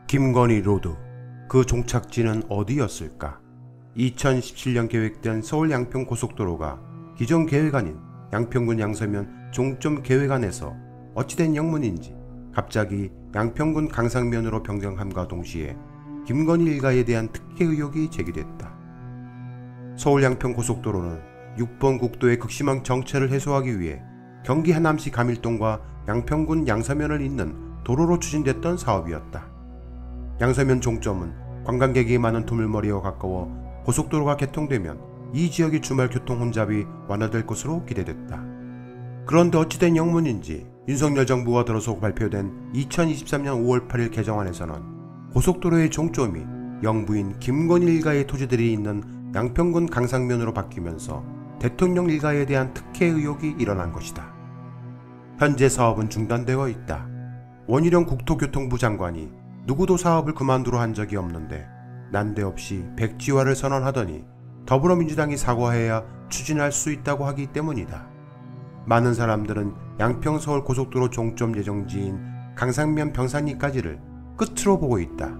김건희 로드, 그 종착지는 어디였을까? 2017년 계획된 서울 양평 고속도로가 기존 계획 아닌 양평군 양서면 종점 계획 안에서 어찌된 영문인지 갑자기 양평군 강상면으로 변경함과 동시에 김건희 일가에 대한 특혜 의혹이 제기됐다. 서울 양평 고속도로는 6번 국도의 극심한 정체를 해소하기 위해 경기 하남시 감일동과 양평군 양서면을 잇는 도로로 추진됐던 사업이었다. 양서면 종점은 관광객이 많은 두물머리와 가까워 고속도로가 개통되면 이 지역의 주말 교통 혼잡이 완화될 것으로 기대됐다. 그런데 어찌된 영문인지 윤석열 정부가 들어서 발표된 2023년 5월 8일 개정안에서는 고속도로의 종점이 영부인 김건희 일가의 토지들이 있는 양평군 강상면으로 바뀌면서 대통령 일가에 대한 특혜 의혹이 일어난 것이다. 현재 사업은 중단되어 있다. 원희룡 국토교통부 장관이 누구도 사업을 그만두려 한 적이 없는데 난데없이 백지화를 선언하더니 더불어민주당이 사과해야 추진할 수 있다고 하기 때문이다. 많은 사람들은 양평 서울 고속도로 종점 예정지인 강상면 병산리까지를 끝으로 보고 있다.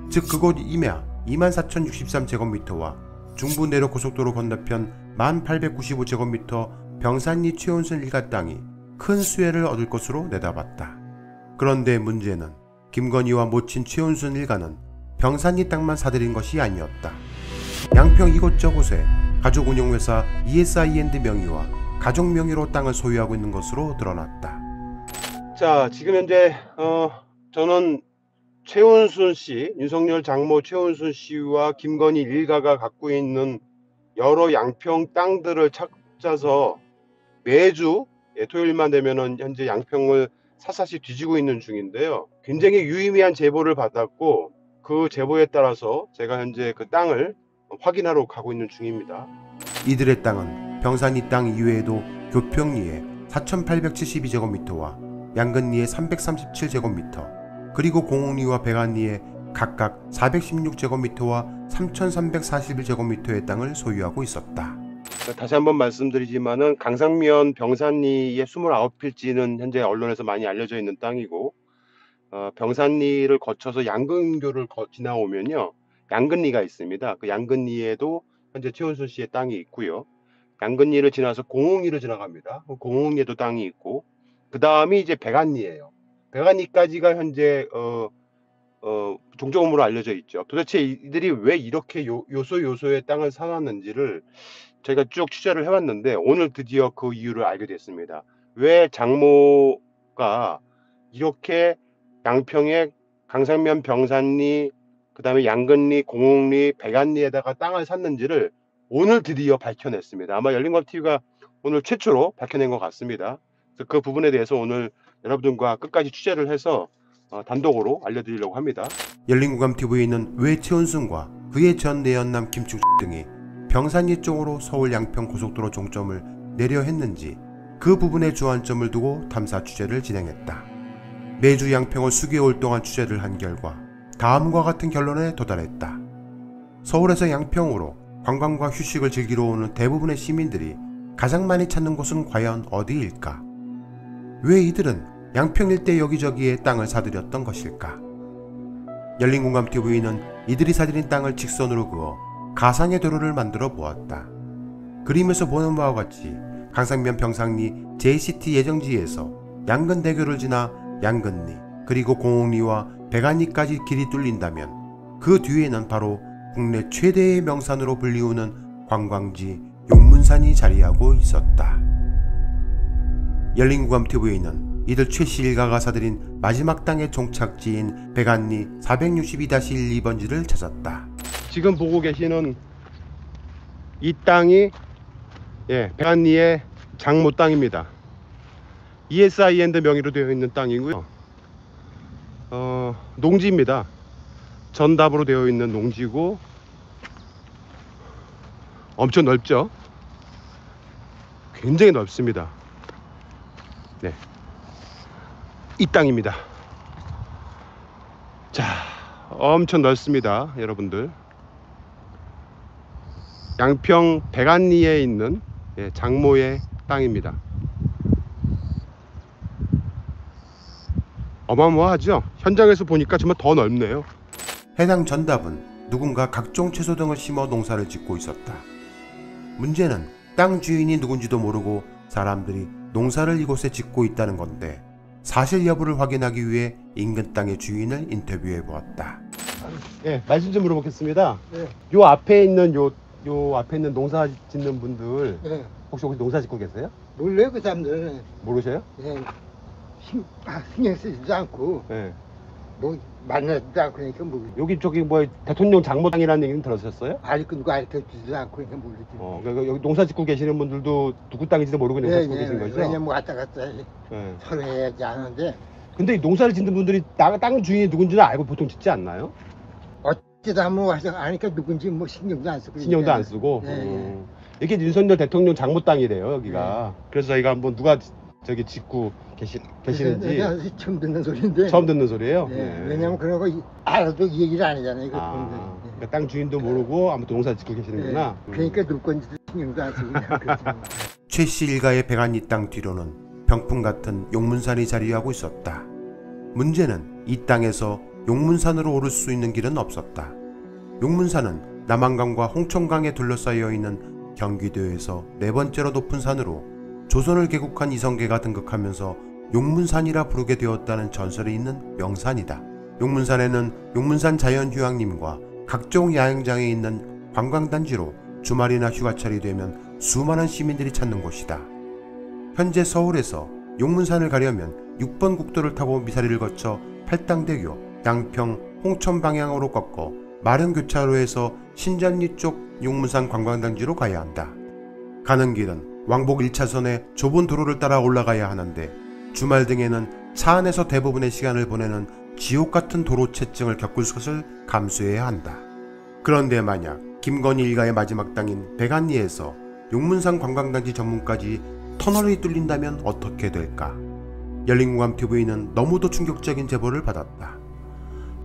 즉 그곳 임야 24,063제곱미터와 중부 내륙 고속도로 건너편 1,895제곱미터 병산리 최은순 일가 땅이 큰 수혜를 얻을 것으로 내다봤다. 그런데 문제는 김건희와 모친 최은순 일가는 병산리 땅만 사들인 것이 아니었다. 양평 이곳저곳에 가족운용회사 ESI엔드 명의와 가족 명의로 땅을 소유하고 있는 것으로 드러났다. 자, 지금 현재 저는 최은순 씨, 윤석열 장모 최은순 씨와 김건희 일가가 갖고 있는 여러 양평 땅들을 찾아서 매주 토요일만 되면은 현재 양평을 샅샅이 뒤지고 있는 중인데요. 굉장히 유의미한 제보를 받았고 그 제보에 따라서 제가 현재 그 땅을 확인하러 가고 있는 중입니다. 이들의 땅은 병산리 땅 이외에도 교평리에 4,872제곱미터와 양근리에 337제곱미터, 그리고 공옥리와 백안리에 각각 416제곱미터와 3,341제곱미터의 땅을 소유하고 있었다. 다시 한번 말씀드리지만은 강상면 병산리의 29필지는 현재 언론에서 많이 알려져 있는 땅이고, 병산리를 거쳐서 양근교를 지나오면요 양근리가 있습니다. 그 양근리에도 현재 최은순 씨의 땅이 있고요. 양근리를 지나서 공옥리를 지나갑니다. 공옥리에도 땅이 있고, 그 다음이 이제 백안리예요. 백안리까지가 현재 종점으로 알려져 있죠. 도대체 이들이 왜 이렇게 요소요소의 땅을 사놨는지를 제가 쭉 취재를 해왔는데 오늘 드디어 그 이유를 알게 됐습니다. 왜 장모가 이렇게 양평의 강상면 병산리, 그 다음에 양근리, 공옥리, 백안리에다가 땅을 샀는지를 오늘 드디어 밝혀냈습니다. 아마 열린국감TV가 오늘 최초로 밝혀낸 것 같습니다. 그래서 그 부분에 대해서 오늘 여러분들과 끝까지 취재를 해서 단독으로 알려드리려고 합니다. 열린국감TV는 왜 최은순과 그의 전 내연남 김충식 등이 병산리 쪽으로 서울 양평 고속도로 종점을 내려 했는지 그 부분에 주안점을 두고 탐사 취재를 진행했다. 매주 양평을 수개월 동안 취재를 한 결과 다음과 같은 결론에 도달했다. 서울에서 양평으로 관광과 휴식을 즐기러 오는 대부분의 시민들이 가장 많이 찾는 곳은 과연 어디일까? 왜 이들은 양평 일대 여기저기에 땅을 사들였던 것일까? 열린공감TV는 이들이 사들인 땅을 직선으로 그어 가상의 도로를 만들어 보았다. 그림에서 보는 바와 같이 강상면 병산리 JCT 예정지에서 양근대교를 지나 양근리, 그리고 공옥리와 백안리까지 길이 뚫린다면 그 뒤에는 바로 국내 최대의 명산으로 불리우는 관광지 용문산이 자리하고 있었다. 열린국감TV는 이들 최씨 일가가 사들인 마지막 땅의 종착지인 백안리 462-12번지를 찾았다. 지금 보고 계시는 이 땅이 백안리의 장모 땅입니다. ESI엔드 명의로 되어 있는 땅이고요. 농지입니다. 전답으로 되어 있는 농지고 엄청 넓죠. 굉장히 넓습니다. 네, 이 땅입니다. 자, 엄청 넓습니다, 여러분들. 양평 백안리에 있는 장모의 땅입니다. 어마어마하죠? 현장에서 보니까 정말 더 넓네요. 해당 전답은 누군가 각종 채소 등을 심어 농사를 짓고 있었다. 문제는 땅 주인이 누군지도 모르고 사람들이 농사를 이곳에 짓고 있다는 건데, 사실 여부를 확인하기 위해 인근 땅의 주인을 인터뷰해 보았다. 예, 말씀 좀 물어보겠습니다. 네. 요 앞에 있는 요 앞에 있는 농사 짓는 분들 네. 혹시 농사 짓고 계세요? 몰라요, 그 사람들은. 모르세요? 네. 신경 쓰지도 않고, 예. 뭐, 만나지도 않고, 그러니까 뭐, 여기 저기 뭐 대통령 장모 땅이라는 얘기는 들으셨어요? 누가 알려주지도 않고, 그러니까 모르지. 그러니까 여기 농사 짓고 계시는 분들도 누구 땅인지도 모르고 농사 짓고 계신 거죠? 왜냐면 뭐 왔다 갔다 예. 서로 해야지 하는데, 근데 이 농사를 짓는 분들이 땅 주인이 누군지는 알고 보통 짓지 않나요? 어찌다 한번 와서 아니까 누군지 뭐 신경도 안 쓰고. 신경도 안 쓰고. 네. 이게 윤석열 대통령 장모 땅이래요, 여기가. 그래서 저희가 한번 누가 저기 짓고 계시는지 내가 처음 듣는 소리인데. 처음 듣는 소리예요. 네. 왜냐면 그런 거 알아도 이 얘기를 안 하잖아요. 그러니까 땅 주인도 모르고 아무튼 농사 짓고 계시는구나. 그러니까 누구 건지도 신경도 안 쓰고 그냥 그러지. 최 씨 일가의 백안리 땅 뒤로는 병풍 같은 용문산이 자리하고 있었다. 문제는 이 땅에서 용문산으로 오를 수 있는 길은 없었다. 용문산은 남한강과 홍천강에 둘러싸여 있는 경기도에서 네 번째로 높은 산으로 조선을 개국한 이성계가 등극하면서 용문산이라 부르게 되었다는 전설이 있는 명산이다. 용문산에는 용문산 자연휴양림과 각종 야영장에 있는 관광단지로 주말이나 휴가철이 되면 수많은 시민들이 찾는 곳이다. 현재 서울에서 용문산을 가려면 6번 국도를 타고 미사리를 거쳐 팔당대교, 양평, 홍천 방향으로 꺾어 마령교차로에서 신전리 쪽 용문산 관광단지로 가야 한다. 가는 길은 왕복 1차선의 좁은 도로를 따라 올라가야 하는데, 주말 등에는 차 안에서 대부분의 시간을 보내는 지옥같은 도로체증을 겪을 것을 감수해야 한다. 그런데 만약 김건희 일가의 마지막 땅인 백안리에서 용문산 관광단지 전문까지 터널이 뚫린다면 어떻게 될까? 열린공감TV는 너무도 충격적인 제보를 받았다.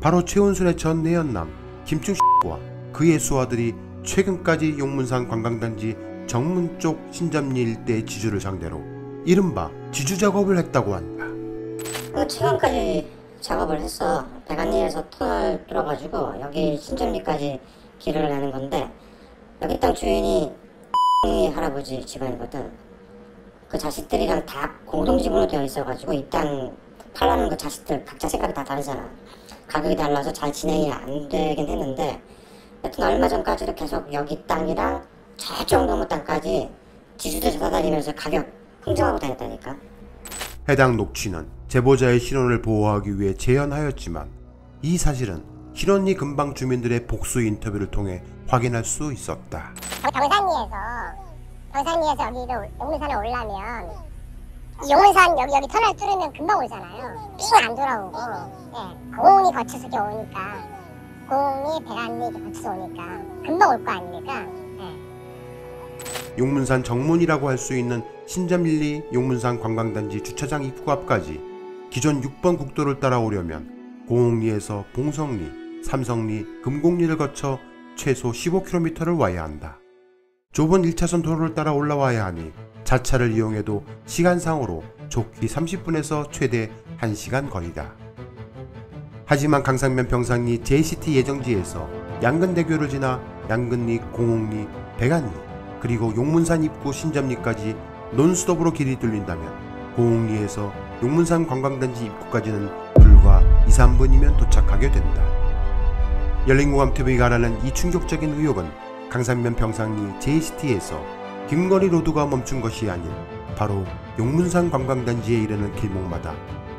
바로 최은순의 전 내연남 김충식과 그의 수하들이 최근까지 용문산 관광단지 정문 쪽 신점리 일대의 지주를 상대로 이른바 지주 작업을 했다고 한다. 최근까지 작업을 했어. 백안리에서 터널 뚫어가지고 여기 신점리까지 길을 내는 건데, 여기 땅 주인이 할아버지 집안이거든. 그 자식들이랑 다 공동지분으로 되어 있어가지고 이 땅 팔라는 그 자식들 각자 생각이 다 다르잖아. 가격이 달라서 잘 진행이 안 되긴 했는데, 여튼 얼마 전까지도 계속 여기 땅이랑 저쪽 너머 땅까지 지주들 찾아다니면서 가격 흥정하고 다녔다니까. 해당 녹취는 제보자의 신원을 보호하기 위해 재현하였지만, 이 사실은 신원리 근방 주민들의 복수 인터뷰를 통해 확인할 수 있었다. 경산리에서 여기로 용문산에 오려면 용문산 여기 터널 뚫으면 금방 오잖아요. 삥 안 돌아오고, 공이 거쳐서 이렇게 오니까, 공이 백안리 이렇게 거쳐서 오니까 금방 올 거 아닙니까? 용문산 정문이라고 할 수 있는 신점리 용문산 관광단지 주차장 입구 앞까지 기존 6번 국도를 따라오려면 공옥리에서 봉성리, 삼성리, 금곡리를 거쳐 최소 15km를 와야 한다. 좁은 1차선 도로를 따라 올라와야 하니 자차를 이용해도 시간상으로 좋기 30분에서 최대 1시간 거리다. 하지만 강상면 평상리 JCT 예정지에서 양근대교를 지나 양근리, 공옥리, 백안리, 그리고 용문산 입구 신점리까지 논스톱으로 길이 뚫린다면 공옥리에서 용문산 관광단지 입구까지는 불과 2~3분이면 도착하게 된다. 열린공감TV가 알아낸 이 충격적인 의혹은 강산면 평상리 JCT에서 김건희 로드가 멈춘 것이 아닌 바로 용문산 관광단지에 이르는 길목마다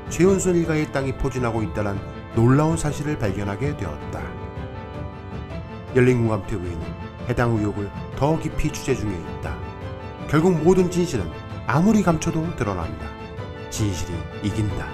최은순 일가의 땅이 포진하고 있다는 놀라운 사실을 발견하게 되었다. 열린공감TV는 해당 의혹을 더 깊이 취재 중에 있다. 결국 모든 진실은 아무리 감춰도 드러난다. 진실이 이긴다.